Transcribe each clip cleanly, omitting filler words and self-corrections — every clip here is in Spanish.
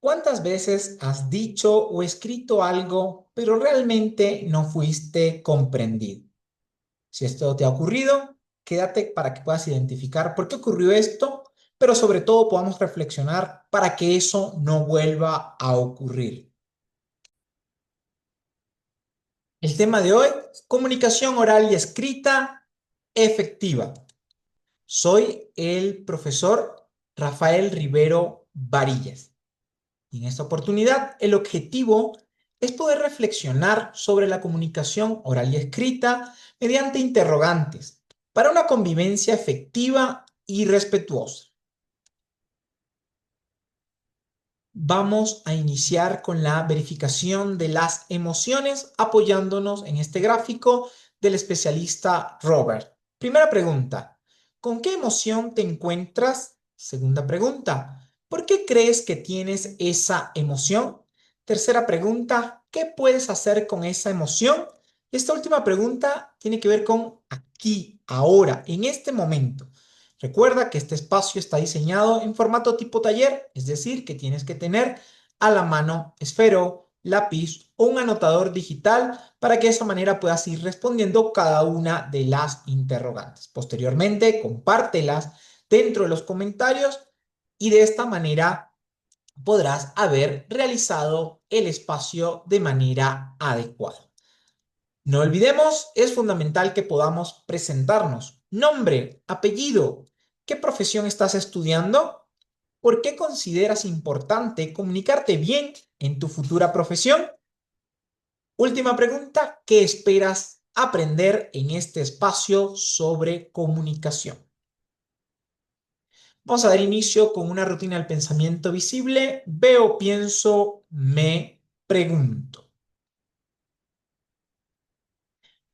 ¿Cuántas veces has dicho o escrito algo, pero realmente no fuiste comprendido? Si esto te ha ocurrido, quédate para que puedas identificar por qué ocurrió esto, pero sobre todo podamos reflexionar para que eso no vuelva a ocurrir. El tema de hoy, comunicación oral y escrita efectiva. Soy el profesor Rafael Rivero Varillas. Y en esta oportunidad, el objetivo es poder reflexionar sobre la comunicación oral y escrita mediante interrogantes para una convivencia efectiva y respetuosa. Vamos a iniciar con la verificación de las emociones apoyándonos en este gráfico del especialista Robert. Primera pregunta, ¿con qué emoción te encuentras? Segunda pregunta, ¿por qué crees que tienes esa emoción? Tercera pregunta, ¿qué puedes hacer con esa emoción? Esta última pregunta tiene que ver con aquí, ahora, en este momento. Recuerda que este espacio está diseñado en formato tipo taller, es decir, que tienes que tener a la mano esfero, lápiz o un anotador digital para que de esa manera puedas ir respondiendo cada una de las interrogantes. Posteriormente, compártelas dentro de los comentarios y de esta manera podrás haber realizado el espacio de manera adecuada. No olvidemos, es fundamental que podamos presentarnos. Nombre, apellido, ¿qué profesión estás estudiando? ¿Por qué consideras importante comunicarte bien en tu futura profesión? Última pregunta, ¿qué esperas aprender en este espacio sobre comunicación? Vamos a dar inicio con una rutina del pensamiento visible. Veo, pienso, me pregunto.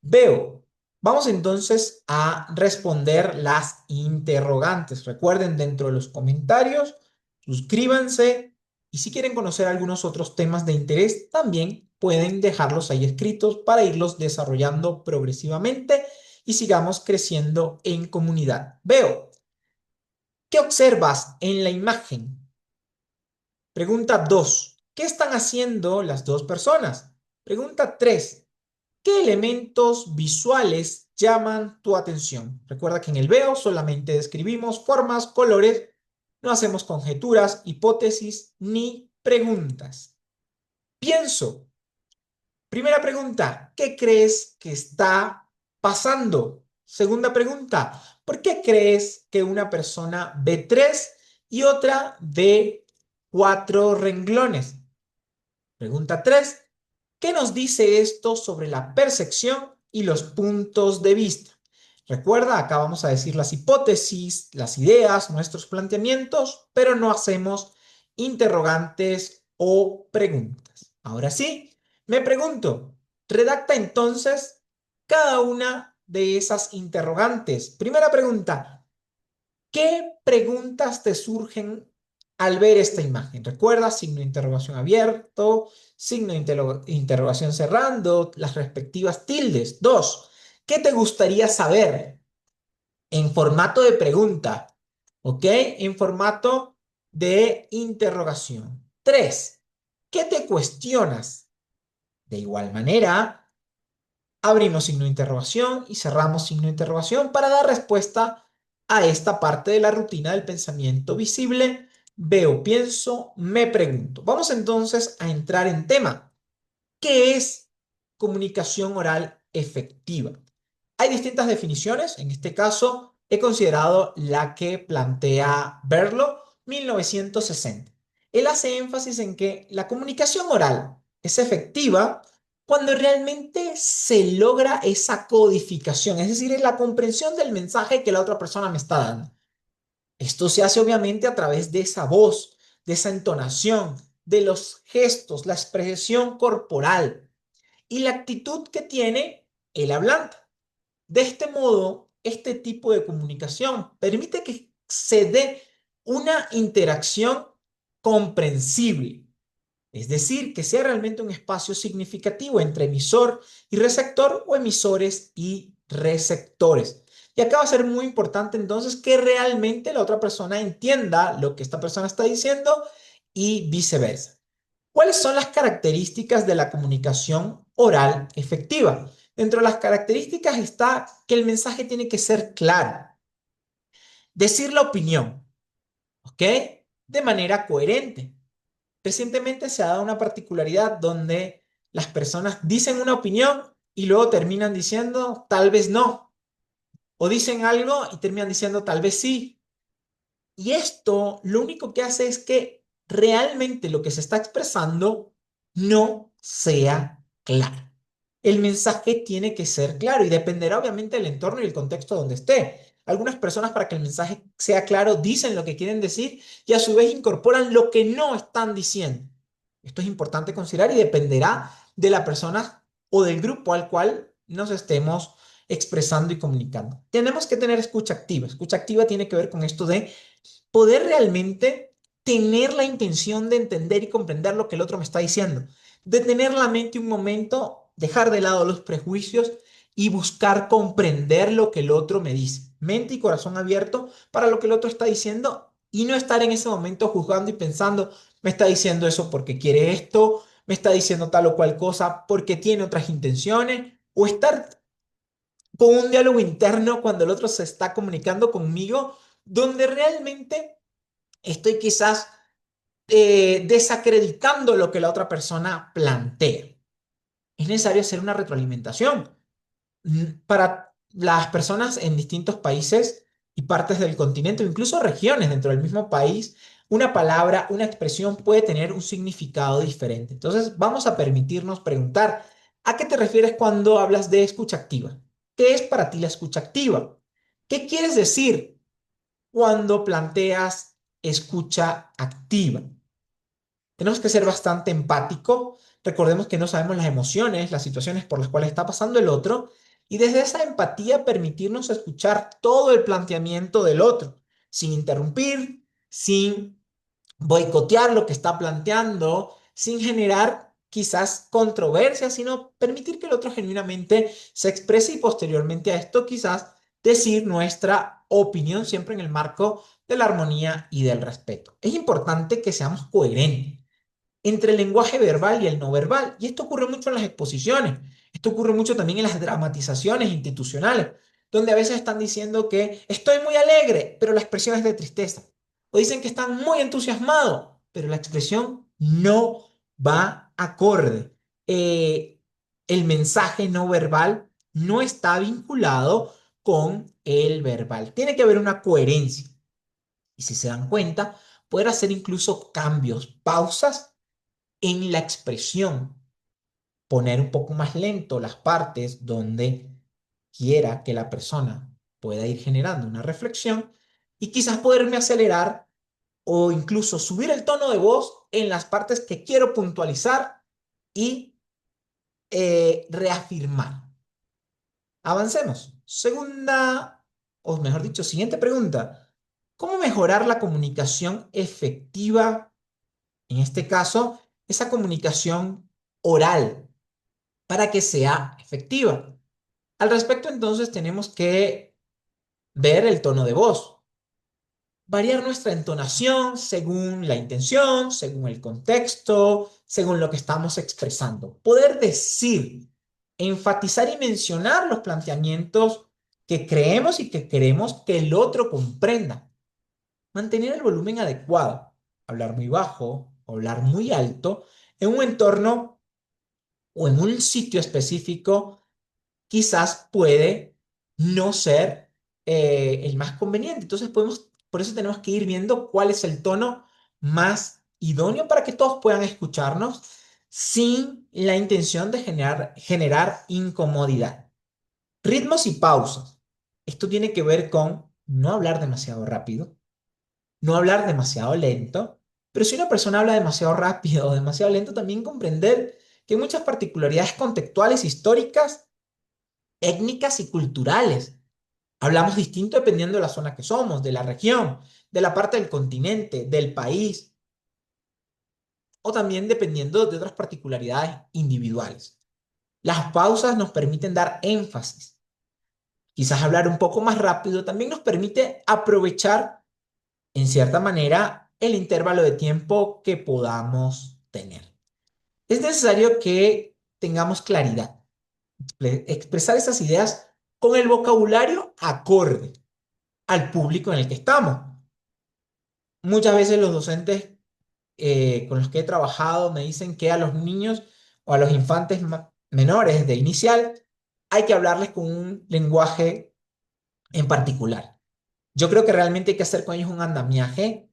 Veo. Vamos entonces a responder las interrogantes. Recuerden dentro de los comentarios, suscríbanse y si quieren conocer algunos otros temas de interés, también pueden dejarlos ahí escritos para irlos desarrollando progresivamente y sigamos creciendo en comunidad. Veo. ¿Qué observas en la imagen? Pregunta 2. ¿Qué están haciendo las dos personas? Pregunta 3. ¿Qué elementos visuales llaman tu atención? Recuerda que en el veo solamente describimos formas, colores, no hacemos conjeturas, hipótesis ni preguntas. Pienso. Primera pregunta, ¿qué crees que está pasando? Segunda pregunta, ¿por qué crees que una persona ve tres y otra ve cuatro renglones? Pregunta 3. ¿Qué nos dice esto sobre la percepción y los puntos de vista? Recuerda, acá vamos a decir las hipótesis, las ideas, nuestros planteamientos, pero no hacemos interrogantes o preguntas. Ahora sí, me pregunto, redacta entonces cada una de esas interrogantes. Primera pregunta, ¿qué preguntas te surgen al ver esta imagen? Recuerda, signo de interrogación abierto, signo de interrogación cerrando, las respectivas tildes. 2. ¿Qué te gustaría saber? En formato de pregunta, ¿ok? En formato de interrogación. 3. ¿Qué te cuestionas? De igual manera, abrimos signo de interrogación y cerramos signo de interrogación para dar respuesta a esta parte de la rutina del pensamiento visible. Veo, pienso, me pregunto. Vamos entonces a entrar en tema. ¿Qué es comunicación oral efectiva? Hay distintas definiciones. En este caso, he considerado la que plantea Berlo, 1960. Él hace énfasis en que la comunicación oral es efectiva cuando realmente se logra esa codificación, es decir, es la comprensión del mensaje que la otra persona me está dando. Esto se hace obviamente a través de esa voz, de esa entonación, de los gestos, la expresión corporal y la actitud que tiene el hablante. De este modo, este tipo de comunicación permite que se dé una interacción comprensible, es decir, que sea realmente un espacio significativo entre emisor y receptor o emisores y receptores. Y acá va a ser muy importante entonces que realmente la otra persona entienda lo que esta persona está diciendo y viceversa. ¿Cuáles son las características de la comunicación oral efectiva? Dentro de las características está que el mensaje tiene que ser claro, decir la opinión, ¿ok? De manera coherente. Recientemente se ha dado una particularidad donde las personas dicen una opinión y luego terminan diciendo tal vez no, o dicen algo y terminan diciendo tal vez sí. Y esto lo único que hace es que realmente lo que se está expresando no sea claro. El mensaje tiene que ser claro y dependerá obviamente del entorno y el contexto donde esté. Algunas personas para que el mensaje sea claro dicen lo que quieren decir y a su vez incorporan lo que no están diciendo. Esto es importante considerar y dependerá de la persona o del grupo al cual nos estemos expresando y comunicando. Tenemos que tener escucha activa. Escucha activa tiene que ver con esto de poder realmente tener la intención de entender y comprender lo que el otro me está diciendo, de tener la mente un momento, dejar de lado los prejuicios y buscar comprender lo que el otro me dice. Mente y corazón abierto para lo que el otro está diciendo y no estar en ese momento juzgando y pensando, me está diciendo eso porque quiere esto, me está diciendo tal o cual cosa porque tiene otras intenciones, o estar con un diálogo interno cuando el otro se está comunicando conmigo, donde realmente estoy quizás desacreditando lo que la otra persona plantea. Es necesario hacer una retroalimentación. Para las personas en distintos países y partes del continente, o incluso regiones dentro del mismo país, una palabra, una expresión puede tener un significado diferente. Entonces, vamos a permitirnos preguntar, ¿a qué te refieres cuando hablas de escucha activa? ¿Qué es para ti la escucha activa? ¿Qué quieres decir cuando planteas escucha activa? Tenemos que ser bastante empático. Recordemos que no sabemos las emociones, las situaciones por las cuales está pasando el otro, y desde esa empatía permitirnos escuchar todo el planteamiento del otro, sin interrumpir, sin boicotear lo que está planteando, sin generar quizás controversia, sino permitir que el otro genuinamente se exprese y posteriormente a esto quizás decir nuestra opinión siempre en el marco de la armonía y del respeto. Es importante que seamos coherentes entre el lenguaje verbal y el no verbal. Y esto ocurre mucho en las exposiciones. Esto ocurre mucho también en las dramatizaciones institucionales, donde a veces están diciendo que estoy muy alegre, pero la expresión es de tristeza. O dicen que están muy entusiasmados, pero la expresión no va acorde. El mensaje no verbal no está vinculado con el verbal. Tiene que haber una coherencia. Y si se dan cuenta, poder hacer incluso cambios, pausas en la expresión, poner un poco más lento las partes donde quiera que la persona pueda ir generando una reflexión y quizás poderme acelerar o incluso subir el tono de voz en las partes que quiero puntualizar y reafirmar. Avancemos. Segunda, o mejor dicho, siguiente pregunta. ¿Cómo mejorar la comunicación efectiva? En este caso, esa comunicación oral para que sea efectiva. Al respecto, entonces, tenemos que ver el tono de voz, variar nuestra entonación según la intención, según el contexto, según lo que estamos expresando. Poder decir, enfatizar y mencionar los planteamientos que creemos y que queremos que el otro comprenda. Mantener el volumen adecuado, hablar muy bajo, hablar muy alto, en un entorno o en un sitio específico quizás puede no ser el más conveniente. Entonces por eso tenemos que ir viendo cuál es el tono más idóneo para que todos puedan escucharnos sin la intención de generar incomodidad. Ritmos y pausas. Esto tiene que ver con no hablar demasiado rápido, no hablar demasiado lento, pero si una persona habla demasiado rápido o demasiado lento, también comprender que hay muchas particularidades contextuales, históricas, étnicas y culturales. Hablamos distinto dependiendo de la zona que somos, de la región, de la parte del continente, del país, o también dependiendo de otras particularidades individuales. Las pausas nos permiten dar énfasis. Quizás hablar un poco más rápido también nos permite aprovechar, en cierta manera, el intervalo de tiempo que podamos tener. Es necesario que tengamos claridad, expresar esas ideas con el vocabulario acorde al público en el que estamos. Muchas veces los docentes con los que he trabajado me dicen que a los niños o a los infantes menores de inicial hay que hablarles con un lenguaje en particular. Yo creo que realmente hay que hacer con ellos un andamiaje,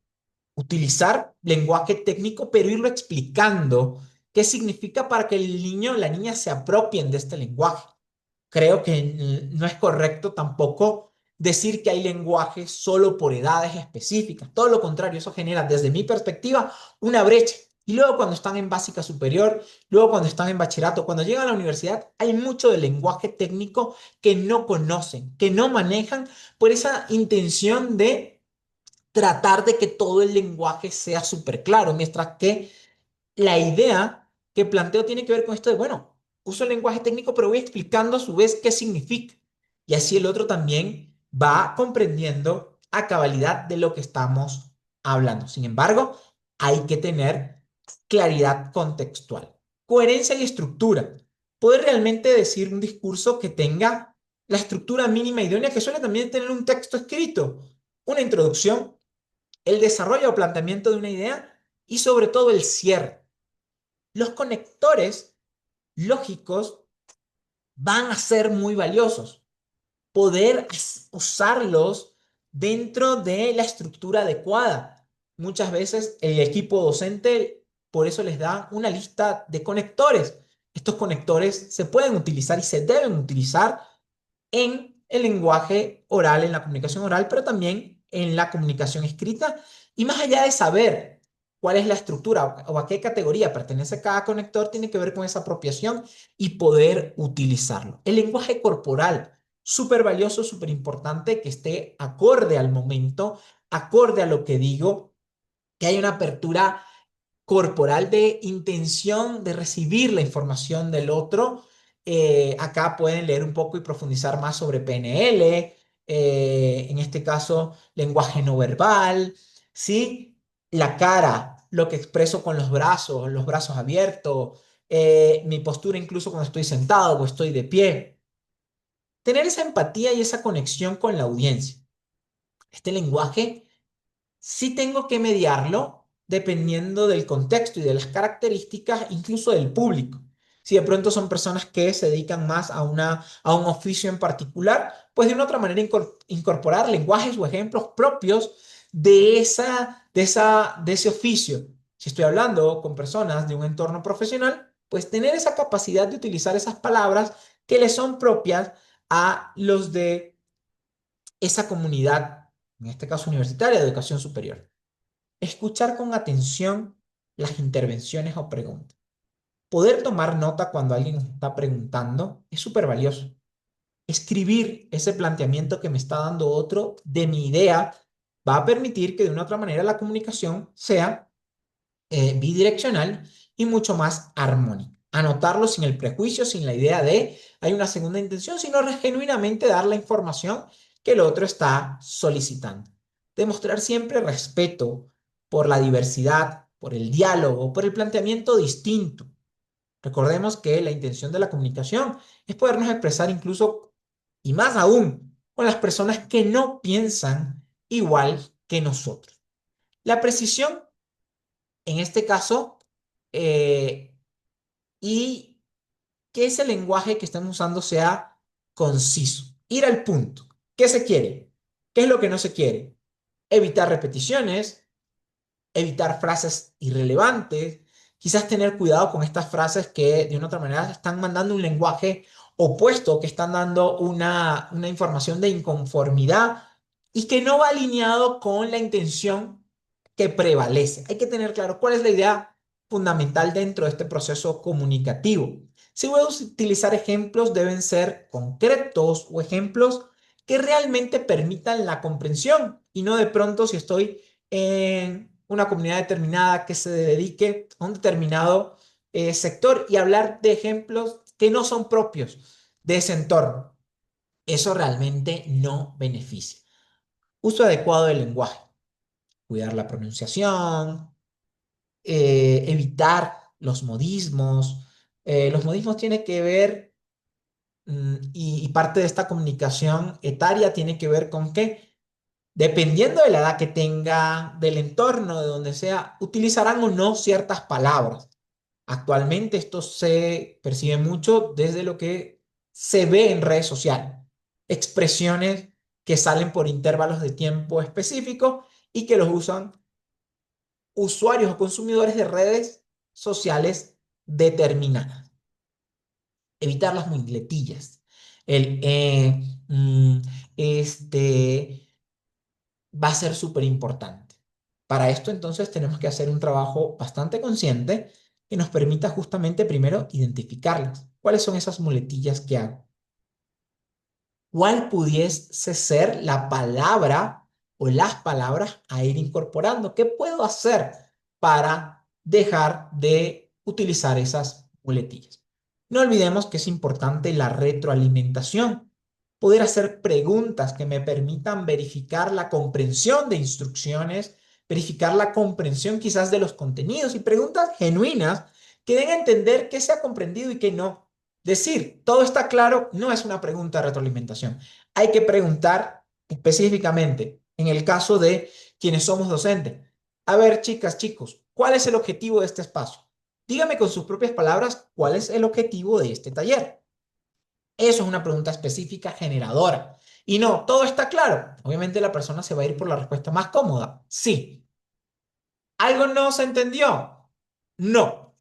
utilizar lenguaje técnico, pero irlo explicando qué significa para que el niño o la niña se apropien de este lenguaje. Creo que no es correcto tampoco decir que hay lenguajes solo por edades específicas. Todo lo contrario, eso genera, desde mi perspectiva, una brecha. Y luego cuando están en básica superior, luego cuando están en bachillerato, cuando llegan a la universidad, hay mucho de lenguaje técnico que no conocen, que no manejan por esa intención de tratar de que todo el lenguaje sea súper claro, mientras que la idea que planteo tiene que ver con esto de, bueno, uso el lenguaje técnico, pero voy explicando a su vez qué significa. Y así el otro también va comprendiendo a cabalidad de lo que estamos hablando. Sin embargo, hay que tener claridad contextual, coherencia y estructura. Poder realmente decir un discurso que tenga la estructura mínima idónea que suele también tener un texto escrito, una introducción, el desarrollo o planteamiento de una idea y sobre todo el cierre. Los conectores lógicos van a ser muy valiosos. Poder usarlos dentro de la estructura adecuada. Muchas veces el equipo docente por eso les da una lista de conectores. Estos conectores se pueden utilizar y se deben utilizar en el lenguaje oral, en la comunicación oral, pero también en la comunicación escrita. Y más allá de saber cuál es la estructura o a qué categoría pertenece cada conector, tiene que ver con esa apropiación y poder utilizarlo. El lenguaje corporal, súper valioso, súper importante, que esté acorde al momento, acorde a lo que digo, que haya una apertura corporal de intención de recibir la información del otro. Acá pueden leer un poco y profundizar más sobre PNL, en este caso lenguaje no verbal, ¿sí? La cara, lo que expreso con los brazos abiertos, mi postura incluso cuando estoy sentado o estoy de pie. Tener esa empatía y esa conexión con la audiencia. Este lenguaje sí tengo que mediarlo dependiendo del contexto y de las características incluso del público. Si de pronto son personas que se dedican más a un oficio en particular, pues de una otra manera incorporar lenguajes o ejemplos propios de ese oficio. Si estoy hablando con personas de un entorno profesional, pues tener esa capacidad de utilizar esas palabras que les son propias a los de esa comunidad, en este caso universitaria, de educación superior. Escuchar con atención las intervenciones o preguntas. Poder tomar nota cuando alguien nos está preguntando es súper valioso. Escribir ese planteamiento que me está dando otro de mi idea va a permitir que de una u otra manera la comunicación sea bidireccional y mucho más armónica. Anotarlo sin el prejuicio, sin la idea de hay una segunda intención, sino genuinamente dar la información que el otro está solicitando. Demostrar siempre respeto por la diversidad, por el diálogo, por el planteamiento distinto. Recordemos que la intención de la comunicación es podernos expresar incluso, y más aún, con las personas que no piensan igual que nosotros. La precisión en este caso, eh, y que ese lenguaje que estamos usando sea conciso, ir al punto. ¿Qué se quiere? ¿Qué es lo que no se quiere? Evitar repeticiones, evitar frases irrelevantes, quizás tener cuidado con estas frases que de una otra manera están mandando un lenguaje opuesto, que están dando una información de inconformidad y que no va alineado con la intención que prevalece. Hay que tener claro cuál es la idea fundamental dentro de este proceso comunicativo. Si voy a utilizar ejemplos, deben ser concretos o ejemplos que realmente permitan la comprensión y no de pronto si estoy en una comunidad determinada que se dedique a un determinado sector y hablar de ejemplos que no son propios de ese entorno. Eso realmente no beneficia. Uso adecuado del lenguaje. cuidar la pronunciación, evitar los modismos. Los modismos tienen que ver, y parte de esta comunicación etaria tiene que ver con que, dependiendo de la edad que tenga, del entorno, de donde sea, utilizarán o no ciertas palabras. Actualmente esto se percibe mucho desde lo que se ve en redes sociales. Expresiones que salen por intervalos de tiempo específicos y que los usan usuarios o consumidores de redes sociales determinadas. Evitar las muletillas. El este va a ser súper importante. Para esto entonces tenemos que hacer un trabajo bastante consciente que nos permita justamente primero identificarlas. ¿Cuáles son esas muletillas que hago? ¿Cuál pudiese ser la palabra o las palabras a ir incorporando? ¿Qué puedo hacer para dejar de utilizar esas muletillas? No olvidemos que es importante la retroalimentación, poder hacer preguntas que me permitan verificar la comprensión de instrucciones, verificar la comprensión quizás de los contenidos y preguntas genuinas que den a entender qué se ha comprendido y qué no. Decir, todo está claro, no es una pregunta de retroalimentación. Hay que preguntar específicamente, en el caso de quienes somos docentes. A ver, chicas, chicos, ¿cuál es el objetivo de este espacio? Dígame con sus propias palabras cuál es el objetivo de este taller. Eso es una pregunta específica generadora. Y no, todo está claro. Obviamente la persona se va a ir por la respuesta más cómoda. Sí. ¿Algo no se entendió? No.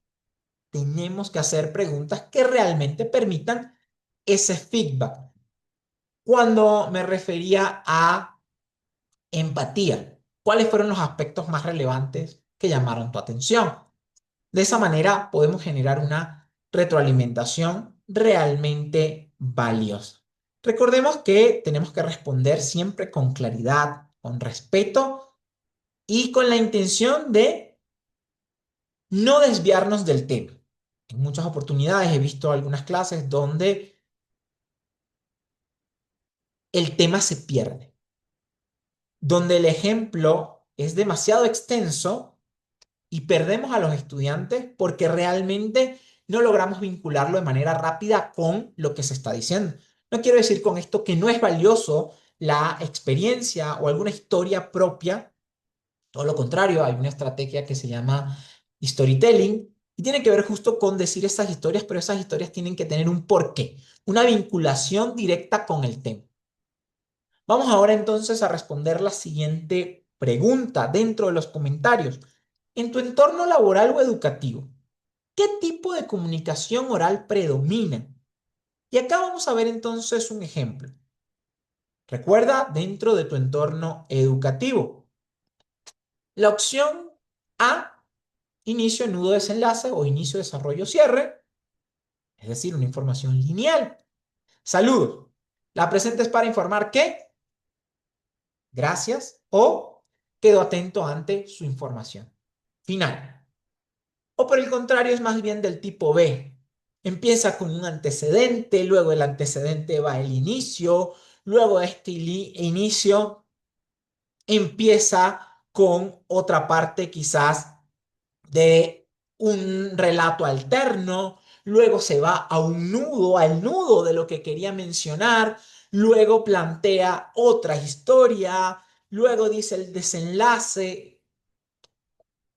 Tenemos que hacer preguntas que realmente permitan ese feedback. Cuando me refería a empatía, ¿cuáles fueron los aspectos más relevantes que llamaron tu atención? De esa manera podemos generar una retroalimentación realmente valiosa. Recordemos que tenemos que responder siempre con claridad, con respeto y con la intención de no desviarnos del tema. En muchas oportunidades he visto algunas clases donde el tema se pierde, donde el ejemplo es demasiado extenso y perdemos a los estudiantes porque realmente no logramos vincularlo de manera rápida con lo que se está diciendo. No quiero decir con esto que no es valioso la experiencia o alguna historia propia. Todo lo contrario, hay una estrategia que se llama storytelling y tiene que ver justo con decir esas historias, pero esas historias tienen que tener un porqué, una vinculación directa con el tema. Vamos ahora entonces a responder la siguiente pregunta dentro de los comentarios. En tu entorno laboral o educativo, ¿qué tipo de comunicación oral predomina? Y acá vamos a ver entonces un ejemplo. Recuerda, dentro de tu entorno educativo, la opción A, inicio, nudo, desenlace o inicio, desarrollo, cierre, es decir, una información lineal. Saludos. La presente es para informar que gracias o quedo atento ante su información. Final. O por el contrario, es más bien del tipo B. Empieza con un antecedente, luego el antecedente va el inicio, luego este inicio empieza con otra parte quizás de un relato alterno, luego se va a un nudo, al nudo de lo que quería mencionar, luego plantea otra historia, luego dice el desenlace.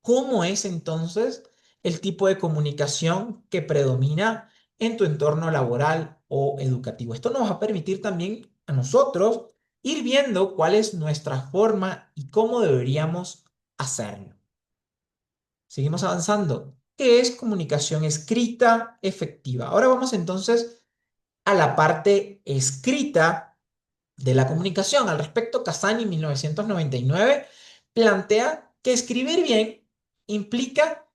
¿Cómo es entonces el tipo de comunicación que predomina en tu entorno laboral o educativo? Esto nos va a permitir también a nosotros ir viendo cuál es nuestra forma y cómo deberíamos hacerlo. Seguimos avanzando. ¿Qué es comunicación escrita efectiva? Ahora vamos entonces a la parte escrita de la comunicación. Al respecto, Casani, 1999, plantea que escribir bien implica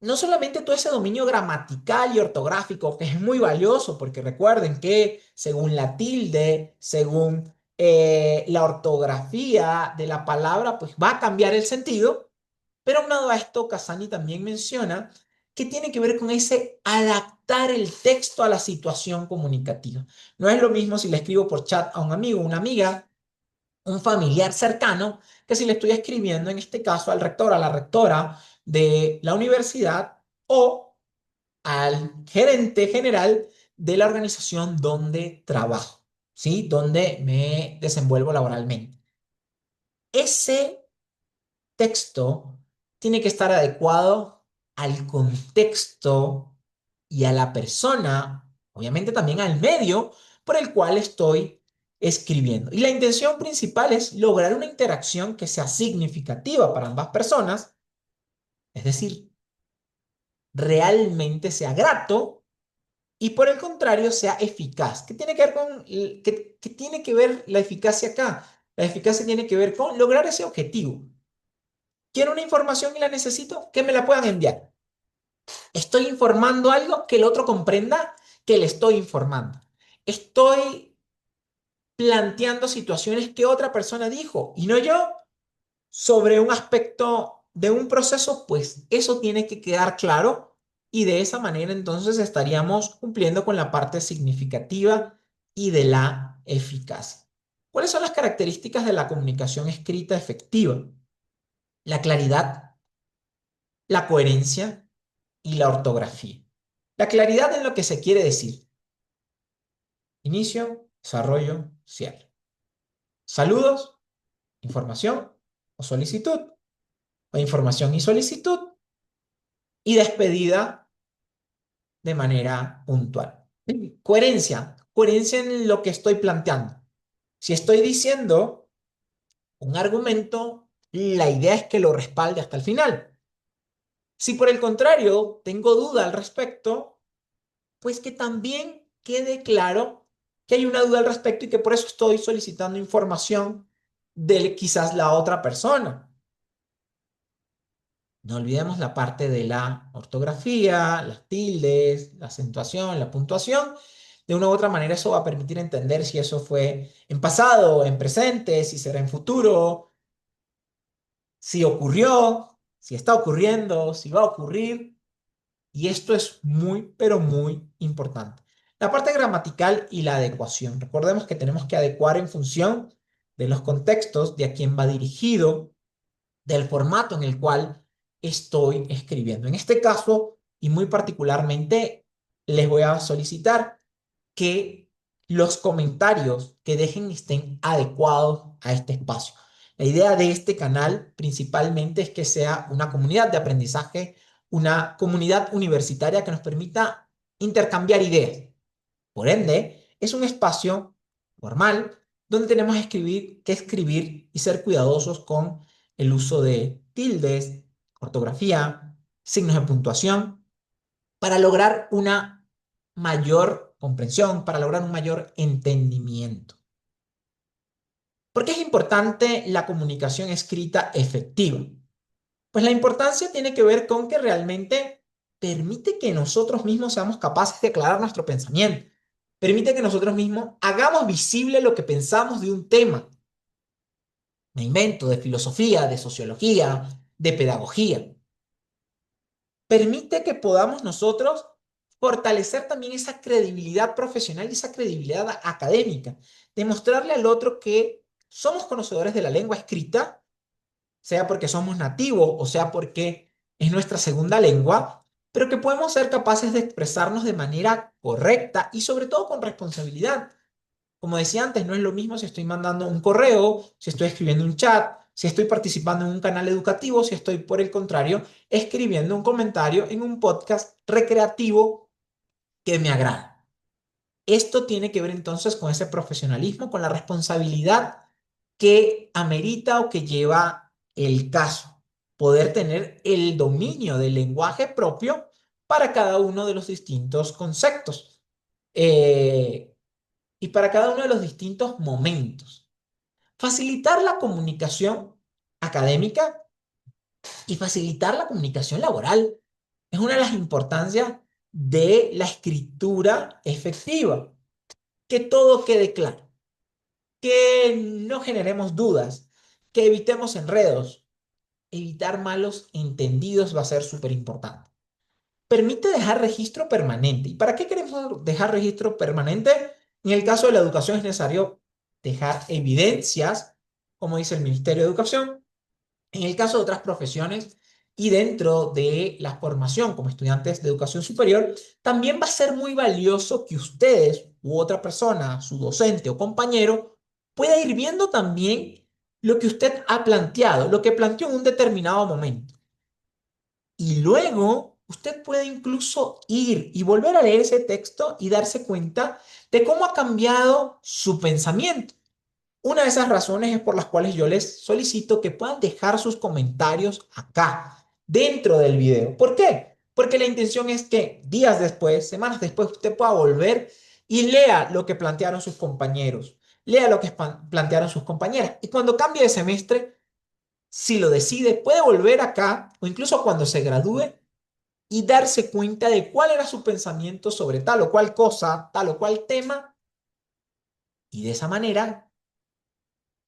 no solamente todo ese dominio gramatical y ortográfico, que es muy valioso, porque recuerden que según la tilde, según la ortografía de la palabra, pues va a cambiar el sentido. Pero aunado a esto, Casani también menciona que tiene que ver con ese adaptar el texto a la situación comunicativa. No es lo mismo si le escribo por chat a un amigo o una amiga un familiar cercano que si le estoy escribiendo, en este caso, al rector, a la rectora de la universidad o al gerente general de la organización donde trabajo, ¿sí? Donde me desenvuelvo laboralmente. Ese texto tiene que estar adecuado al contexto y a la persona, obviamente también al medio por el cual estoy escribiendo. Y la intención principal es lograr una interacción que sea significativa para ambas personas, es decir, realmente sea grato y por el contrario sea eficaz. ¿Qué tiene que ver con, qué tiene que ver la eficacia acá? La eficacia tiene que ver con lograr ese objetivo. Quiero una información y la necesito, que me la puedan enviar. Estoy informando algo que el otro comprenda que le estoy informando. Estoy planteando situaciones que otra persona dijo y no yo sobre un aspecto de un proceso, pues eso tiene que quedar claro y de esa manera entonces estaríamos cumpliendo con la parte significativa y de la eficacia. ¿Cuáles son las características de la comunicación escrita efectiva? La claridad, la coherencia y la ortografía. La claridad en lo que se quiere decir. Inicio, desarrollo, cierre. Saludos, información o solicitud. O información y solicitud. Y despedida de manera puntual. Coherencia. Coherencia en lo que estoy planteando. Si estoy diciendo un argumento, la idea es que lo respalde hasta el final. Si por el contrario tengo duda al respecto, pues que también quede claro que hay una duda al respecto y que por eso estoy solicitando información de quizás la otra persona. No olvidemos la parte de la ortografía, las tildes, la acentuación, la puntuación. De una u otra manera eso va a permitir entender si eso fue en pasado, en presente, si será en futuro, si ocurrió, si está ocurriendo, si va a ocurrir. Y esto es muy, pero muy importante. La parte gramatical y la adecuación. Recordemos que tenemos que adecuar en función de los contextos, de a quién va dirigido, del formato en el cual estoy escribiendo. En este caso, y muy particularmente, les voy a solicitar que los comentarios que dejen estén adecuados a este espacio. La idea de este canal principalmente es que sea una comunidad de aprendizaje, una comunidad universitaria que nos permita intercambiar ideas. Por ende, es un espacio formal donde tenemos que escribir y ser cuidadosos con el uso de tildes, ortografía, signos de puntuación, para lograr una mayor comprensión, para lograr un mayor entendimiento. ¿Por qué es importante la comunicación escrita efectiva? Pues la importancia tiene que ver con que realmente permite que nosotros mismos seamos capaces de aclarar nuestro pensamiento. Permite que nosotros mismos hagamos visible lo que pensamos de un tema. Me invento de filosofía, de sociología, de pedagogía. Permite que podamos nosotros fortalecer también esa credibilidad profesional y esa credibilidad académica. Demostrarle al otro que somos conocedores de la lengua escrita, sea porque somos nativos o sea porque es nuestra segunda lengua, pero que podemos ser capaces de expresarnos de manera correcta y sobre todo con responsabilidad. Como decía antes, no es lo mismo si estoy mandando un correo, si estoy escribiendo un chat, si estoy participando en un canal educativo, si estoy, por el contrario, escribiendo un comentario en un podcast recreativo que me agrada. Esto tiene que ver entonces con ese profesionalismo, con la responsabilidad que amerita o que lleva el caso. Poder tener el dominio del lenguaje propio para cada uno de los distintos conceptos y para cada uno de los distintos momentos. Facilitar la comunicación académica y facilitar la comunicación laboral es una de las importancias de la escritura efectiva. Que todo quede claro, que no generemos dudas, que evitemos enredos. Evitar malos entendidos va a ser súper importante. Permite dejar registro permanente. ¿Y para qué queremos dejar registro permanente? En el caso de la educación es necesario dejar evidencias como dice el Ministerio de Educación. En el caso de otras profesiones y dentro de la formación como estudiantes de educación superior, también va a ser muy valioso que ustedes u otra persona, su docente o compañero, pueda ir viendo también lo que usted ha planteado, lo que planteó en un determinado momento. Y luego usted puede incluso ir y volver a leer ese texto y darse cuenta de cómo ha cambiado su pensamiento. Una de esas razones es por las cuales yo les solicito que puedan dejar sus comentarios acá, dentro del video. ¿Por qué? Porque la intención es que días después, semanas después, usted pueda volver y lea lo que plantearon sus compañeros, lea lo que plantearon sus compañeras. Y cuando cambie de semestre, si lo decide, puede volver acá o incluso cuando se gradúe y darse cuenta de cuál era su pensamiento sobre tal o cual cosa, tal o cual tema. Y de esa manera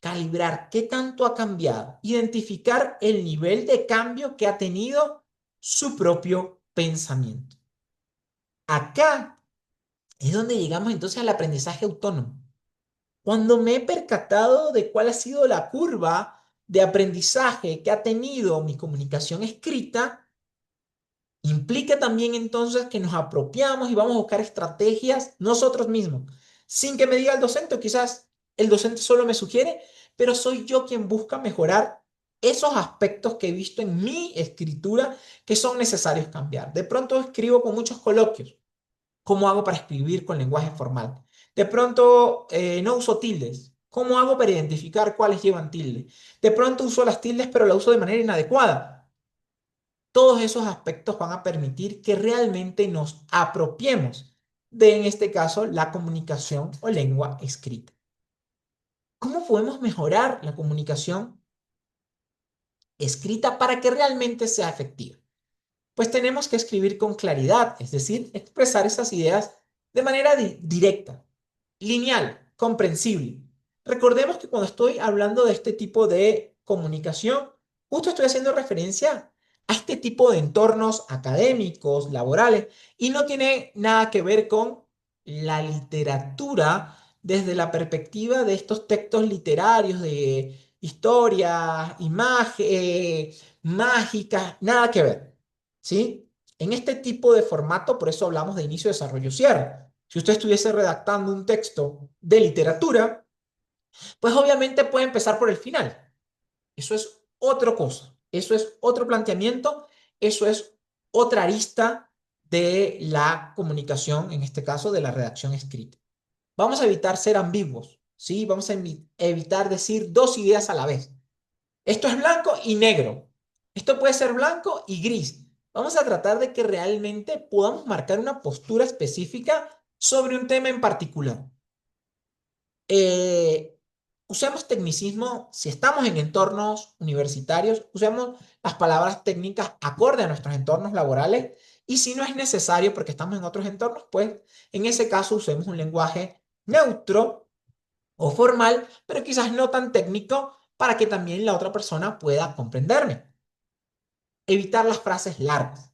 calibrar qué tanto ha cambiado, identificar el nivel de cambio que ha tenido su propio pensamiento. Acá es donde llegamos entonces al aprendizaje autónomo. Cuando me he percatado de cuál ha sido la curva de aprendizaje que ha tenido mi comunicación escrita, implica también entonces que nos apropiamos y vamos a buscar estrategias nosotros mismos, sin que me diga el docente, o quizás el docente solo me sugiere, pero soy yo quien busca mejorar esos aspectos que he visto en mi escritura que son necesarios cambiar. De pronto escribo con muchos coloquios. ¿Cómo hago para escribir con lenguaje formal? De pronto no uso tildes. ¿Cómo hago para identificar cuáles llevan tilde? De pronto uso las tildes, pero la uso de manera inadecuada. Todos esos aspectos van a permitir que realmente nos apropiemos de, en este caso, la comunicación o lengua escrita. ¿Cómo podemos mejorar la comunicación escrita para que realmente sea efectiva? Pues tenemos que escribir con claridad, es decir, expresar esas ideas de manera directa, lineal, comprensible. Recordemos que cuando estoy hablando de este tipo de comunicación, justo estoy haciendo referencia a este tipo de entornos académicos, laborales, y no tiene nada que ver con la literatura desde la perspectiva de estos textos literarios de historia, imagen, mágicas, nada que ver, ¿sí? En este tipo de formato, por eso hablamos de inicio, desarrollo, cierre. Si usted estuviese redactando un texto de literatura, pues obviamente puede empezar por el final. Eso es otra cosa, eso es otro planteamiento, eso es otra arista de la comunicación, en este caso de la redacción escrita. Vamos a evitar ser ambiguos, ¿sí? Vamos a evitar decir dos ideas a la vez. Esto es blanco y negro. Esto puede ser blanco y gris. Vamos a tratar de que realmente podamos marcar una postura específica sobre un tema en particular. Eh, Usemos tecnicismo, si estamos en entornos universitarios, usemos las palabras técnicas acorde a nuestros entornos laborales y si no es necesario porque estamos en otros entornos, pues en ese caso usemos un lenguaje neutro o formal, pero quizás no tan técnico para que también la otra persona pueda comprenderme. Evitar las frases largas.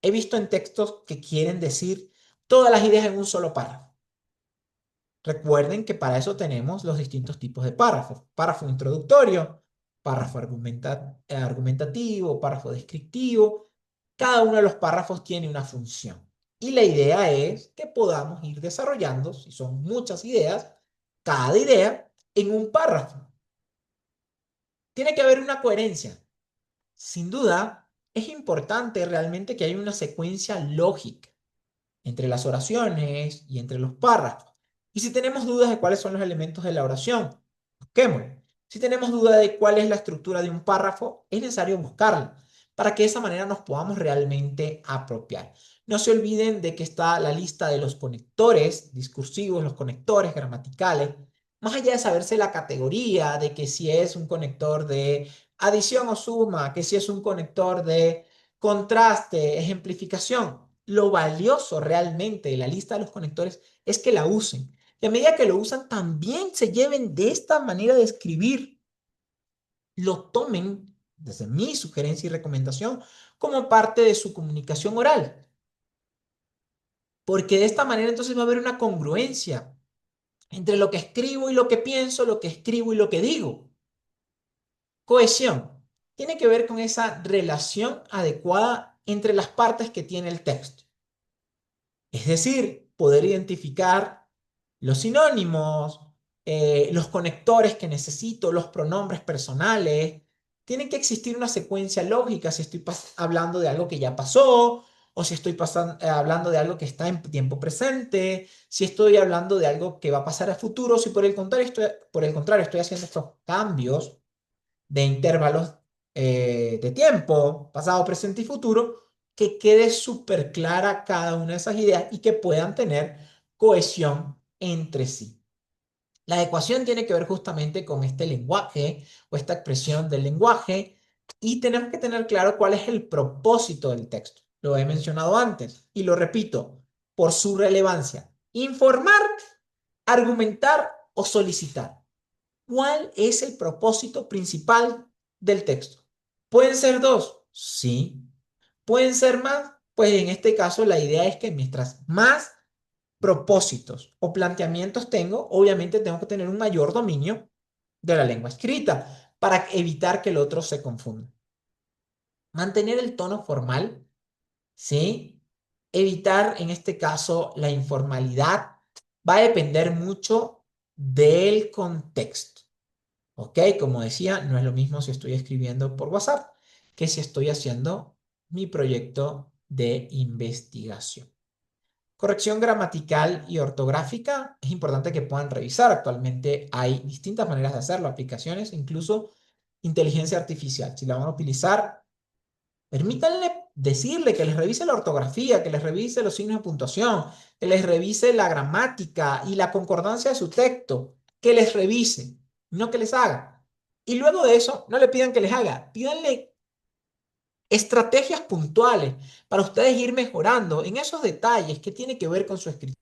He visto en textos que quieren decir todas las ideas en un solo párrafo. Recuerden que para eso tenemos los distintos tipos de párrafos. Párrafo introductorio, párrafo argumentativo, párrafo descriptivo. Cada uno de los párrafos tiene una función. Y la idea es que podamos ir desarrollando, si son muchas ideas, cada idea en un párrafo. Tiene que haber una coherencia. Sin duda, es importante realmente que haya una secuencia lógica entre las oraciones y entre los párrafos. Y si tenemos dudas de cuáles son los elementos de la oración, busquémoslo. Si tenemos duda de cuál es la estructura de un párrafo, es necesario buscarla para que de esa manera nos podamos realmente apropiar. No se olviden de que está la lista de los conectores discursivos, los conectores gramaticales, más allá de saberse la categoría de que si es un conector de adición o suma, que si es un conector de contraste, ejemplificación. Lo valioso realmente de la lista de los conectores es que la usen. Y a medida que lo usan, también se lleven de esta manera de escribir, lo tomen, desde mi sugerencia y recomendación, como parte de su comunicación oral. Porque de esta manera entonces va a haber una congruencia entre lo que escribo y lo que pienso, lo que escribo y lo que digo. Cohesión tiene que ver con esa relación adecuada entre las partes que tiene el texto. Es decir, poder identificar los sinónimos, los conectores que necesito, los pronombres personales. Tiene que existir una secuencia lógica si estoy hablando de algo que ya pasó o si estoy hablando de algo que está en tiempo presente, si estoy hablando de algo que va a pasar a futuro, si por el contrario estoy haciendo estos cambios de intervalos de tiempo, pasado, presente y futuro, que quede súper clara cada una de esas ideas y que puedan tener cohesión entre sí. La ecuación tiene que ver justamente con este lenguaje o esta expresión del lenguaje y tenemos que tener claro cuál es el propósito del texto. Lo he mencionado antes y lo repito por su relevancia. Informar, argumentar o solicitar. ¿Cuál es el propósito principal del texto? ¿Pueden ser dos? Sí. ¿Pueden ser más? Pues en este caso la idea es que mientras más propósitos o planteamientos tengo, obviamente tengo que tener un mayor dominio de la lengua escrita para evitar que el otro se confunda. Mantener el tono formal, ¿sí? Evitar en este caso la informalidad va a depender mucho del contexto. ¿Ok? Como decía, no es lo mismo si estoy escribiendo por WhatsApp que si estoy haciendo mi proyecto de investigación. Corrección gramatical y ortográfica es importante que puedan revisar. Actualmente hay distintas maneras de hacerlo, aplicaciones, incluso inteligencia artificial. Si la van a utilizar, permítanle decirle que les revise la ortografía, que les revise los signos de puntuación, que les revise la gramática y la concordancia de su texto, que les revise, no que les haga. Y luego de eso, no le pidan que les haga, pídanle estrategias puntuales para ustedes ir mejorando en esos detalles que tiene que ver con su escritura.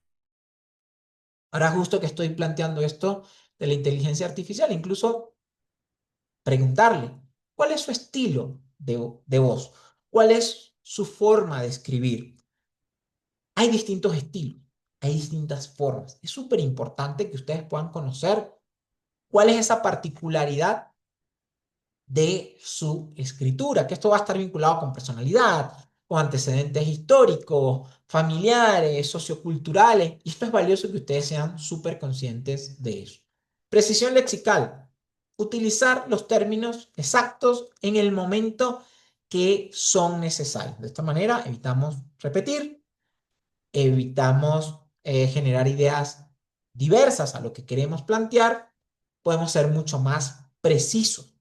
Ahora justo que estoy planteando esto de la inteligencia artificial, incluso preguntarle, ¿cuál es su estilo de voz? ¿Cuál es su forma de escribir? Hay distintos estilos, hay distintas formas. Es súper importante que ustedes puedan conocer cuál es esa particularidad de su escritura, que esto va a estar vinculado con personalidad, con antecedentes históricos, familiares, socioculturales, y esto es valioso que ustedes sean súper conscientes de eso. Precisión lexical, utilizar los términos exactos en el momento que son necesarios. De esta manera evitamos repetir, evitamos generar ideas diversas a lo que queremos plantear, podemos ser mucho más precisos.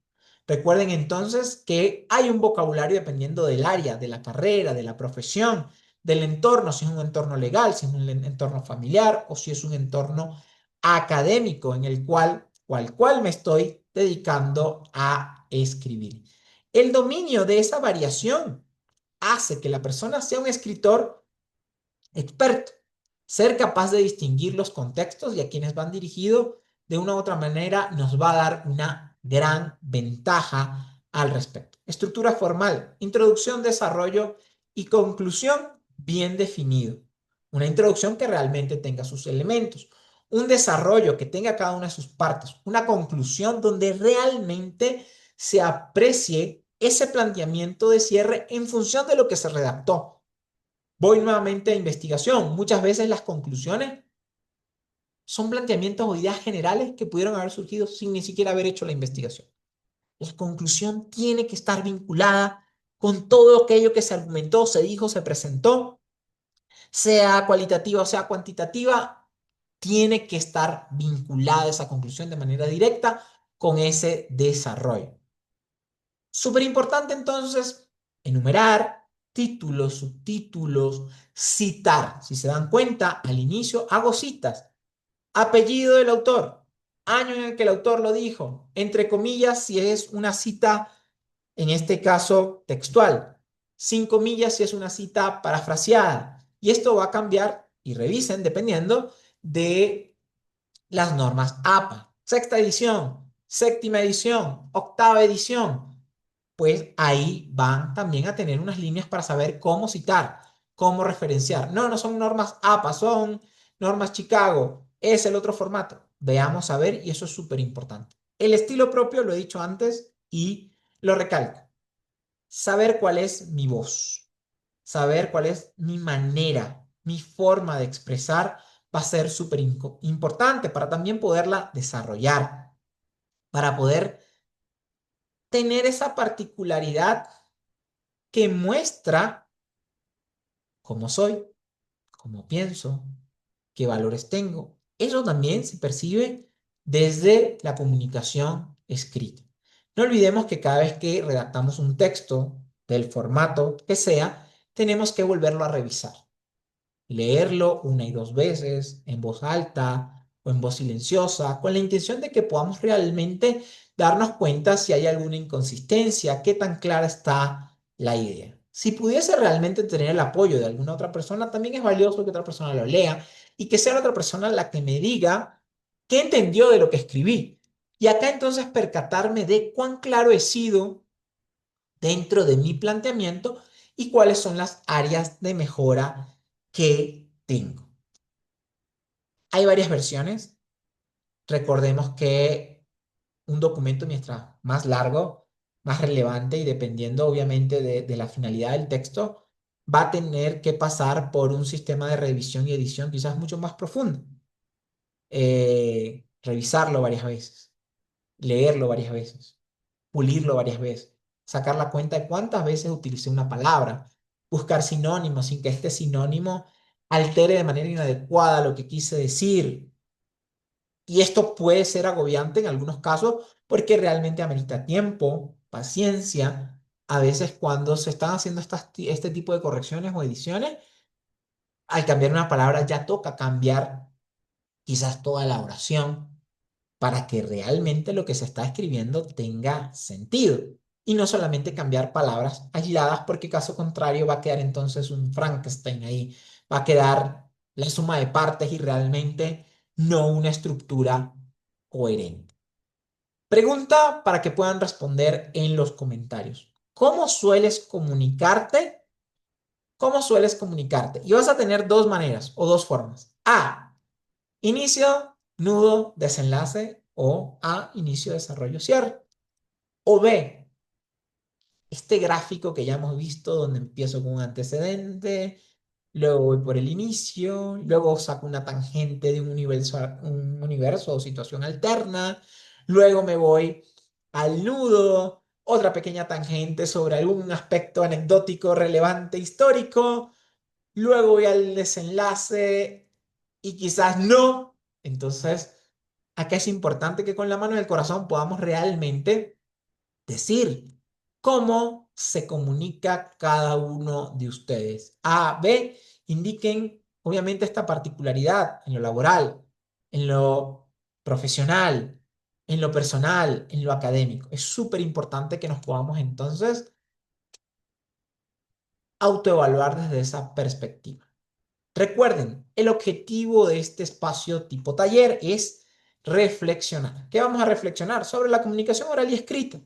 Recuerden entonces que hay un vocabulario dependiendo del área, de la carrera, de la profesión, del entorno, si es un entorno legal, si es un entorno familiar o si es un entorno académico en el cual o al cual me estoy dedicando a escribir. El dominio de esa variación hace que la persona sea un escritor experto, ser capaz de distinguir los contextos y a quienes van dirigidos de una u otra manera nos va a dar una gran ventaja al respecto. Estructura formal, introducción, desarrollo y conclusión bien definido. Una introducción que realmente tenga sus elementos, un desarrollo que tenga cada una de sus partes, una conclusión donde realmente se aprecie ese planteamiento de cierre en función de lo que se redactó. Voy nuevamente a investigación. Muchas veces las conclusiones son planteamientos o ideas generales que pudieron haber surgido sin ni siquiera haber hecho la investigación. La conclusión tiene que estar vinculada con todo aquello que se argumentó, se dijo, se presentó, sea cualitativa o sea cuantitativa, tiene que estar vinculada esa conclusión de manera directa con ese desarrollo. Súper importante entonces enumerar títulos, subtítulos, citar. Si se dan cuenta, al inicio hago citas. Apellido del autor, año en el que el autor lo dijo, entre comillas si es una cita, en este caso textual, sin comillas si es una cita parafraseada. Y esto va a cambiar y revisen dependiendo de las normas APA. Sexta edición, séptima edición, octava edición, pues ahí van también a tener unas líneas para saber cómo citar, cómo referenciar. No, no son normas APA, son normas Chicago, es el otro formato. veamos a ver, y eso es súper importante. El estilo propio, lo he dicho antes y lo recalco. Saber cuál es mi voz, saber cuál es mi manera, mi forma de expresar va a ser súper importante para también poderla desarrollar, para poder tener esa particularidad que muestra cómo soy, cómo pienso, qué valores tengo. Eso también se percibe desde la comunicación escrita. No olvidemos que cada vez que redactamos un texto, del formato que sea, tenemos que volverlo a revisar. Leerlo una y dos veces, en voz alta o en voz silenciosa, con la intención de que podamos realmente darnos cuenta si hay alguna inconsistencia, qué tan clara está la idea. Si pudiese realmente tener el apoyo de alguna otra persona, también es valioso que otra persona lo lea y que sea la otra persona la que me diga qué entendió de lo que escribí. Y acá entonces percatarme de cuán claro he sido dentro de mi planteamiento y cuáles son las áreas de mejora que tengo. Hay varias versiones. Recordemos que un documento, mientras más largo, más relevante y dependiendo obviamente de la finalidad del texto, va a tener que pasar por un sistema de revisión y edición quizás mucho más profundo. Revisarlo varias veces, leerlo varias veces, pulirlo varias veces, sacar la cuenta de cuántas veces utilicé una palabra, buscar sinónimos sin que este sinónimo altere de manera inadecuada lo que quise decir. Y esto puede ser agobiante en algunos casos porque realmente amerita tiempo, paciencia. A veces cuando se están haciendo este tipo de correcciones o ediciones, al cambiar una palabra ya toca cambiar quizás toda la oración para que realmente lo que se está escribiendo tenga sentido. Y no solamente cambiar palabras aisladas, porque caso contrario va a quedar entonces un Frankenstein ahí, va a quedar la suma de partes y realmente no una estructura coherente. Pregunta para que puedan responder en los comentarios. ¿Cómo sueles comunicarte? ¿Cómo sueles comunicarte? Y vas a tener dos maneras o dos formas. A, inicio, nudo, desenlace, o A, inicio, desarrollo, cierre. O B, este gráfico que ya hemos visto donde empiezo con un antecedente, luego voy por el inicio, luego saco una tangente de un universo o situación alterna, luego me voy al nudo, otra pequeña tangente sobre algún aspecto anecdótico relevante histórico, luego voy al desenlace y quizás no. Entonces, acá es importante que con la mano del corazón podamos realmente decir cómo se comunica cada uno de ustedes. A, B, indiquen obviamente esta particularidad en lo laboral, en lo profesional, en lo personal, en lo académico. Es súper importante que nos podamos entonces autoevaluar desde esa perspectiva. Recuerden, el objetivo de este espacio tipo taller es reflexionar. ¿Qué vamos a reflexionar? Sobre la comunicación oral y escrita.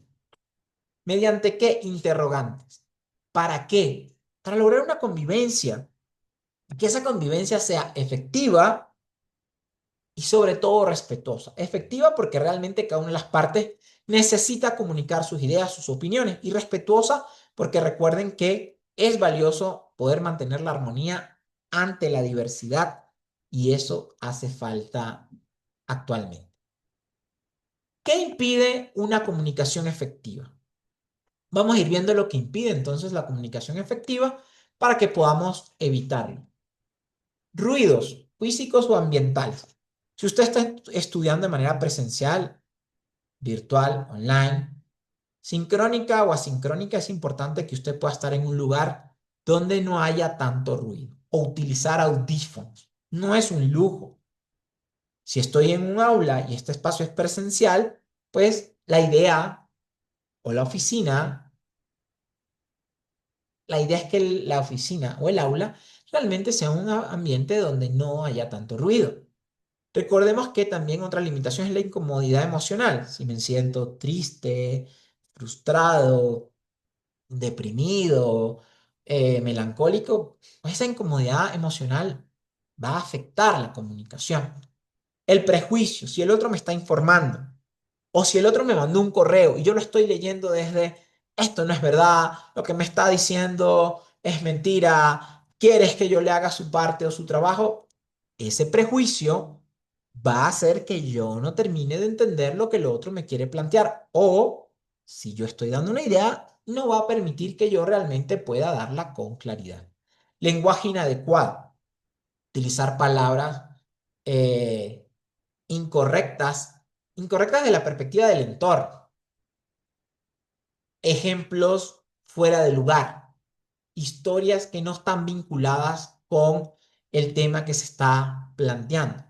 ¿Mediante qué interrogantes? ¿Para qué? Para lograr una convivencia. Que esa convivencia sea efectiva y sobre todo respetuosa. Efectiva porque realmente cada una de las partes necesita comunicar sus ideas, sus opiniones. Y respetuosa porque recuerden que es valioso poder mantener la armonía ante la diversidad y eso hace falta actualmente. ¿Qué impide una comunicación efectiva? Vamos a ir viendo lo que impide entonces la comunicación efectiva para que podamos evitarlo. Ruidos físicos o ambientales. Si usted está estudiando de manera presencial, virtual, online, sincrónica o asincrónica, es importante que usted pueda estar en un lugar donde no haya tanto ruido o utilizar audífonos. No es un lujo. Si estoy en un aula y este espacio es presencial, pues la idea o la idea es que la oficina o el aula realmente sea un ambiente donde no haya tanto ruido. Recordemos que también otra limitación es la incomodidad emocional. Si me siento triste, frustrado, deprimido, melancólico, pues esa incomodidad emocional va a afectar la comunicación. El prejuicio, si el otro me está informando o si el otro me mandó un correo y yo lo estoy leyendo desde, esto no es verdad, lo que me está diciendo es mentira, quieres que yo le haga su parte o su trabajo, ese prejuicio va a hacer que yo no termine de entender lo que el otro me quiere plantear. O si yo estoy dando una idea, no va a permitir que yo realmente pueda darla con claridad. Lenguaje inadecuado. Utilizar palabras eh, incorrectas, incorrectas de la perspectiva del entorno. Ejemplos fuera de lugar. Historias que no están vinculadas con el tema que se está planteando.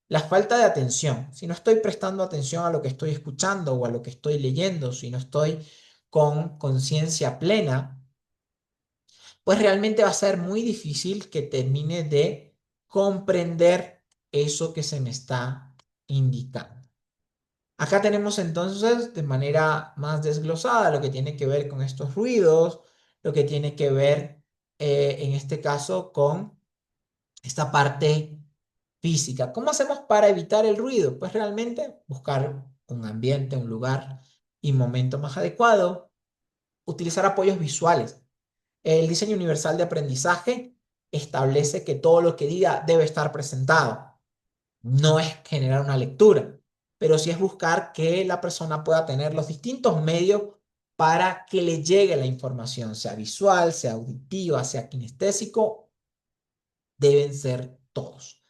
La falta de atención. Si no estoy prestando atención a lo que estoy escuchando o a lo que estoy leyendo, si no estoy con conciencia plena, pues realmente va a ser muy difícil que termine de comprender eso que se me está indicando. Acá tenemos entonces de manera más desglosada lo que tiene que ver con estos ruidos, lo que tiene que ver en este caso con esta parte física. ¿Cómo hacemos para evitar el ruido? Pues realmente buscar un ambiente, un lugar y momento más adecuado, utilizar apoyos visuales. El diseño universal de aprendizaje establece que todo lo que diga debe estar presentado. No es generar una lectura, pero sí es buscar que la persona pueda tener los distintos medios para que le llegue la información, sea visual, sea auditiva, sea kinestésico, deben ser todos.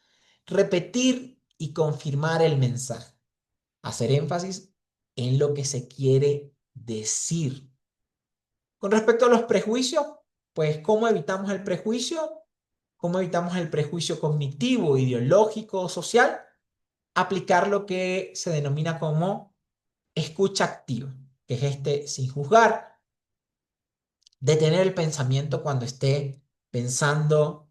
Repetir y confirmar el mensaje. Hacer énfasis en lo que se quiere decir. Con respecto a los prejuicios, pues ¿cómo evitamos el prejuicio? ¿Cómo evitamos el prejuicio cognitivo, ideológico, social? Aplicar lo que se denomina como escucha activa, que es este sin juzgar, detener el pensamiento cuando esté pensando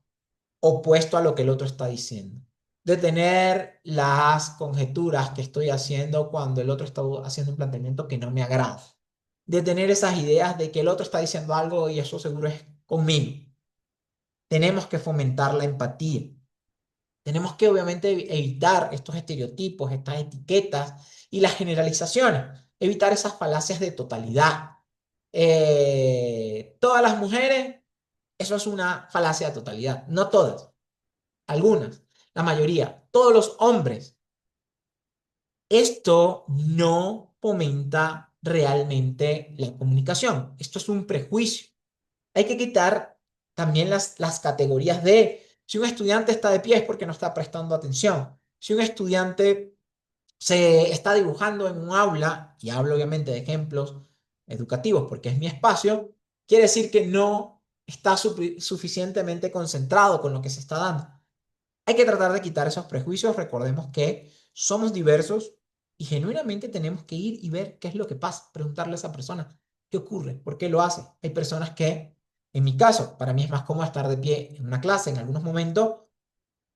opuesto a lo que el otro está diciendo. Detener las conjeturas que estoy haciendo cuando el otro está haciendo un planteamiento que no me agrada. Detener esas ideas de que el otro está diciendo algo y eso seguro es conmigo. Tenemos que fomentar la empatía. Tenemos que obviamente evitar estos estereotipos, estas etiquetas y las generalizaciones. Evitar esas falacias de totalidad. Todas las mujeres, eso es una falacia de totalidad. No todas, algunas, la mayoría, todos los hombres. Esto no fomenta realmente la comunicación. Esto es un prejuicio. Hay que quitar también las categorías de si un estudiante está de pie es porque no está prestando atención. Si un estudiante se está dibujando en un aula, y hablo obviamente de ejemplos educativos porque es mi espacio, quiere decir que no está suficientemente concentrado con lo que se está dando. Hay que tratar de quitar esos prejuicios. Recordemos que somos diversos y genuinamente tenemos que ir y ver qué es lo que pasa. Preguntarle a esa persona qué ocurre, por qué lo hace. Hay personas que, en mi caso, para mí es más cómodo estar de pie en una clase en algunos momentos,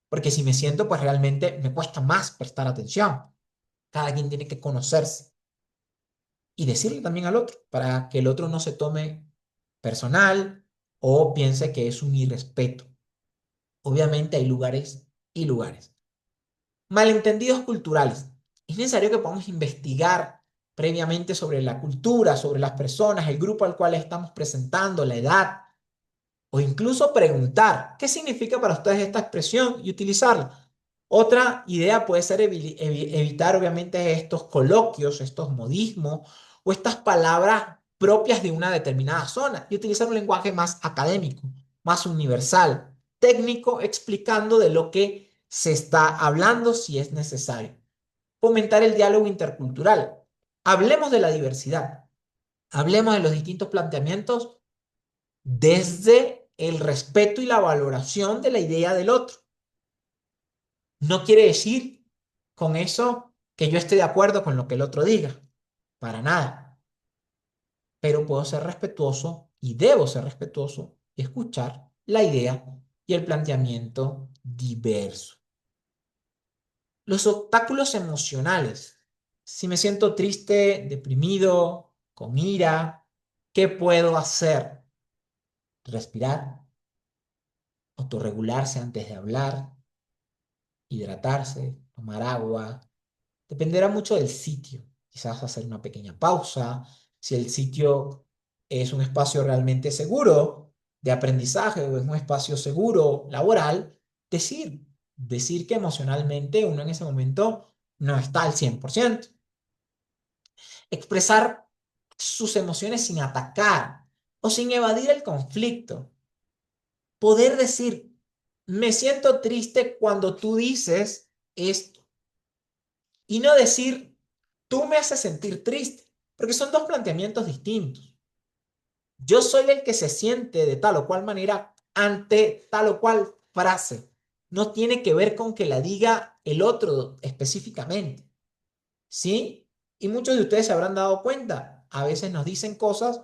porque si me siento, pues realmente me cuesta más prestar atención. Cada quien tiene que conocerse y decirle también al otro para que el otro no se tome personal o piense que es un irrespeto. Obviamente hay lugares y lugares. Malentendidos culturales. Es necesario que podamos investigar previamente sobre la cultura, sobre las personas, el grupo al cual estamos presentando, la edad, o incluso preguntar qué significa para ustedes esta expresión y utilizarla. Otra idea puede ser evitar obviamente estos coloquios, estos modismos o estas palabras propias de una determinada zona y utilizar un lenguaje más académico, más universal, técnico, explicando de lo que se está hablando si es necesario. Fomentar el diálogo intercultural. Hablemos de la diversidad, hablemos de los distintos planteamientos desde el respeto y la valoración de la idea del otro. No quiere decir con eso que yo esté de acuerdo con lo que el otro diga, para nada. Pero puedo ser respetuoso y debo ser respetuoso y escuchar la idea y el planteamiento diverso. Los obstáculos emocionales. Si me siento triste, deprimido, con ira, ¿qué puedo hacer? Respirar, autorregularse antes de hablar, hidratarse, tomar agua. Dependerá mucho del sitio. Quizás hacer una pequeña pausa. Si el sitio es un espacio realmente seguro de aprendizaje o es un espacio seguro laboral, decir que emocionalmente uno en ese momento no está al 100%. Expresar sus emociones sin atacar o sin evadir el conflicto. Poder decir, me siento triste cuando tú dices esto. Y no decir, tú me haces sentir triste, porque son dos planteamientos distintos. Yo soy el que se siente de tal o cual manera ante tal o cual frase. No tiene que ver con que la diga el otro específicamente. ¿Sí? Y muchos de ustedes se habrán dado cuenta. A veces nos dicen cosas,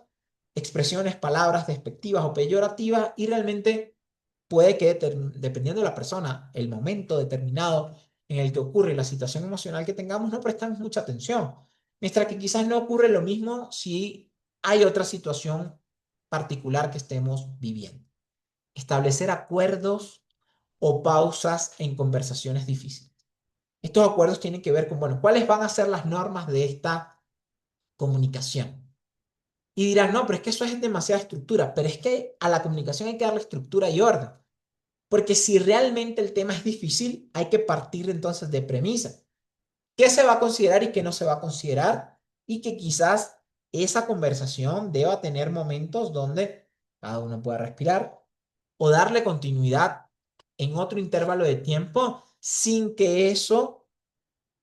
expresiones, palabras despectivas o peyorativas y realmente puede que dependiendo de la persona, el momento determinado en el que ocurre la situación emocional que tengamos, no prestamos mucha atención. Mientras que quizás no ocurre lo mismo si hay otra situación particular que estemos viviendo. Establecer acuerdos o pausas en conversaciones difíciles. Estos acuerdos tienen que ver con, bueno, ¿cuáles van a ser las normas de esta comunicación? Y dirán, no, pero es que eso es demasiada estructura, pero es que a la comunicación hay que darle estructura y orden. Porque si realmente el tema es difícil, hay que partir entonces de premisas. ¿Qué se va a considerar y qué no se va a considerar? Y que quizás esa conversación deba tener momentos donde cada uno pueda respirar o darle continuidad en otro intervalo de tiempo sin que eso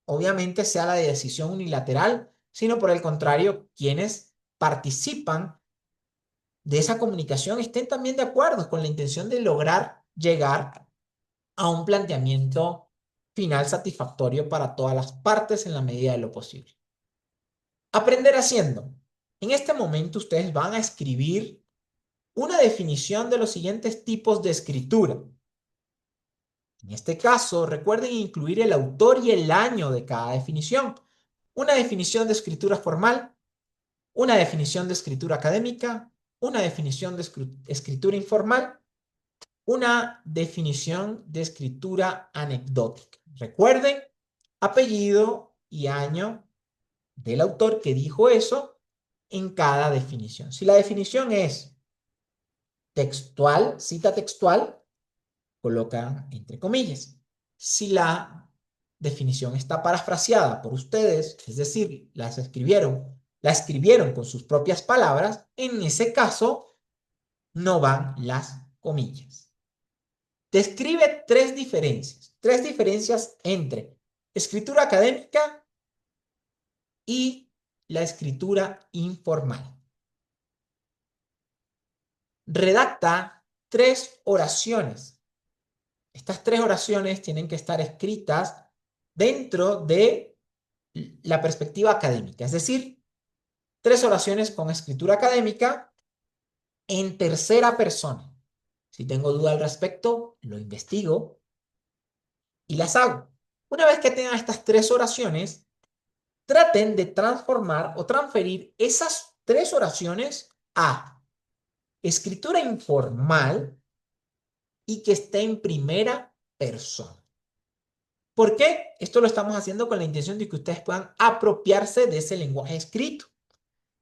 obviamente sea la decisión unilateral, sino por el contrario, quienes participan de esa comunicación estén también de acuerdo con la intención de lograr llegar a un planteamiento final satisfactorio para todas las partes en la medida de lo posible. Aprender haciendo. En este momento ustedes van a escribir una definición de los siguientes tipos de escritura. En este caso, recuerden incluir el autor y el año de cada definición. Una definición de escritura formal, una definición de escritura académica, una definición de escritura informal, una definición de escritura anecdótica. Recuerden, apellido y año del autor que dijo eso en cada definición. Si la definición es textual, cita textual, colocan entre comillas. Si la definición está parafraseada por ustedes, es decir, la escribieron con sus propias palabras, en ese caso no van las comillas. Describe tres diferencias entre escritura académica y la escritura informal. Redacta tres oraciones. Estas tres oraciones tienen que estar escritas dentro de la perspectiva académica, es decir, tres oraciones con escritura académica en tercera persona. Si tengo duda al respecto, lo investigo y las hago. Una vez que tengan estas tres oraciones, traten de transformar o transferir esas tres oraciones a escritura informal y que esté en primera persona. ¿Por qué? Esto lo estamos haciendo con la intención de que ustedes puedan apropiarse de ese lenguaje escrito.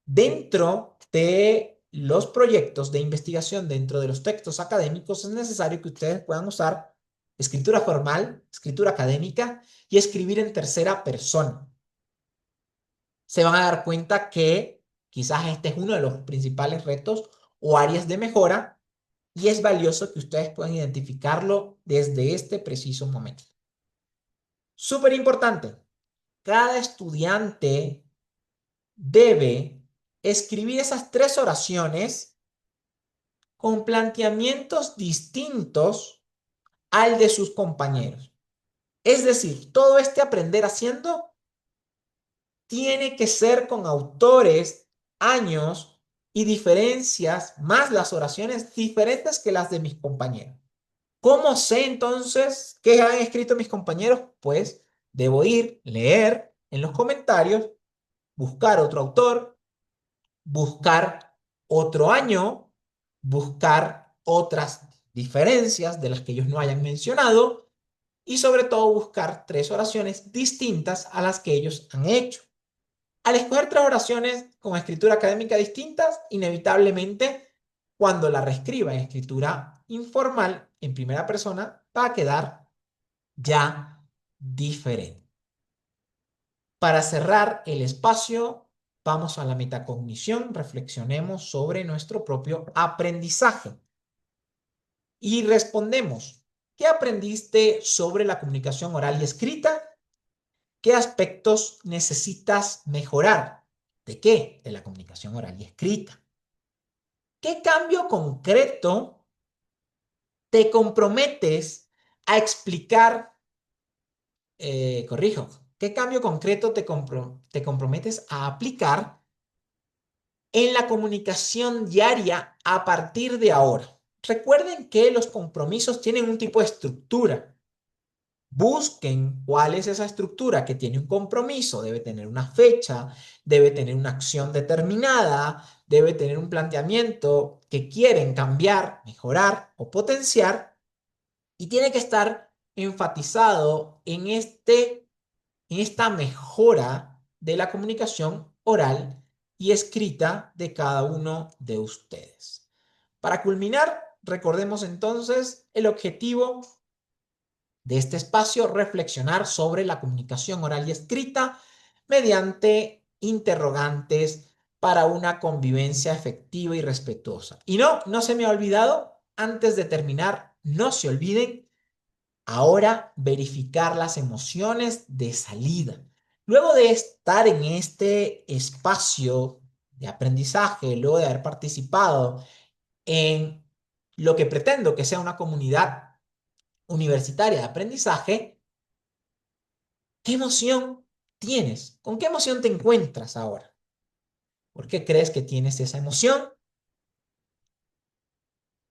Dentro de los proyectos de investigación, dentro de los textos académicos, es necesario que ustedes puedan usar escritura formal, escritura académica y escribir en tercera persona. Se van a dar cuenta que quizás este es uno de los principales retos o áreas de mejora y es valioso que ustedes puedan identificarlo desde este preciso momento. Súper importante, cada estudiante debe escribir esas tres oraciones con planteamientos distintos al de sus compañeros. Es decir, todo este aprender haciendo tiene que ser con autores, años y diferencias, más las oraciones diferentes que las de mis compañeros. ¿Cómo sé entonces qué han escrito mis compañeros? Pues debo ir, leer en los comentarios, buscar otro autor, buscar otro año, buscar otras diferencias de las que ellos no hayan mencionado y sobre todo buscar 3 oraciones distintas a las que ellos han hecho. Al escoger 3 oraciones con escritura académica distintas, inevitablemente, cuando la reescriba en escritura informal, en primera persona, va a quedar ya diferente. Para cerrar el espacio, vamos a la metacognición, reflexionemos sobre nuestro propio aprendizaje y respondemos, ¿qué aprendiste sobre la comunicación oral y escrita? ¿Qué aspectos necesitas mejorar? ¿De qué? De la comunicación oral y escrita. ¿Qué cambio concreto te comprometes a explicar? Corrijo. ¿Qué cambio concreto te comprometes a aplicar en la comunicación diaria a partir de ahora? Recuerden que los compromisos tienen un tipo de estructura. Busquen cuál es esa estructura que tiene un compromiso. Debe tener una fecha, debe tener una acción determinada, debe tener un planteamiento que quieren cambiar, mejorar o potenciar y tiene que estar enfatizado en esta mejora de la comunicación oral y escrita de cada uno de ustedes. Para culminar, recordemos entonces el objetivo de este espacio, reflexionar sobre la comunicación oral y escrita mediante interrogantes para una convivencia efectiva y respetuosa. Y no se me ha olvidado, antes de terminar, no se olviden ahora verificar las emociones de salida. Luego de estar en este espacio de aprendizaje, luego de haber participado en lo que pretendo que sea una comunidad universitaria de aprendizaje, ¿qué emoción tienes? ¿Con qué emoción te encuentras ahora? ¿Por qué crees que tienes esa emoción?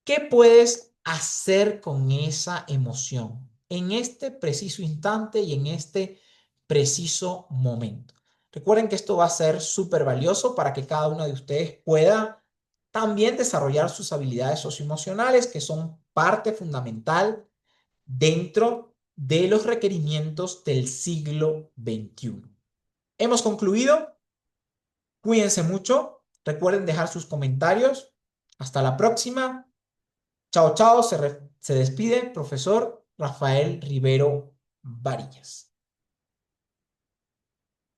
¿Qué puedes hacer con esa emoción en este preciso instante y en este preciso momento? Recuerden que esto va a ser súper valioso para que cada uno de ustedes pueda también desarrollar sus habilidades socioemocionales, que son parte fundamental dentro de los requerimientos del siglo XXI. Hemos concluido. Cuídense mucho. Recuerden dejar sus comentarios. Hasta la próxima. Chao, chao. Se despide profesor Rafael Rivero Varillas.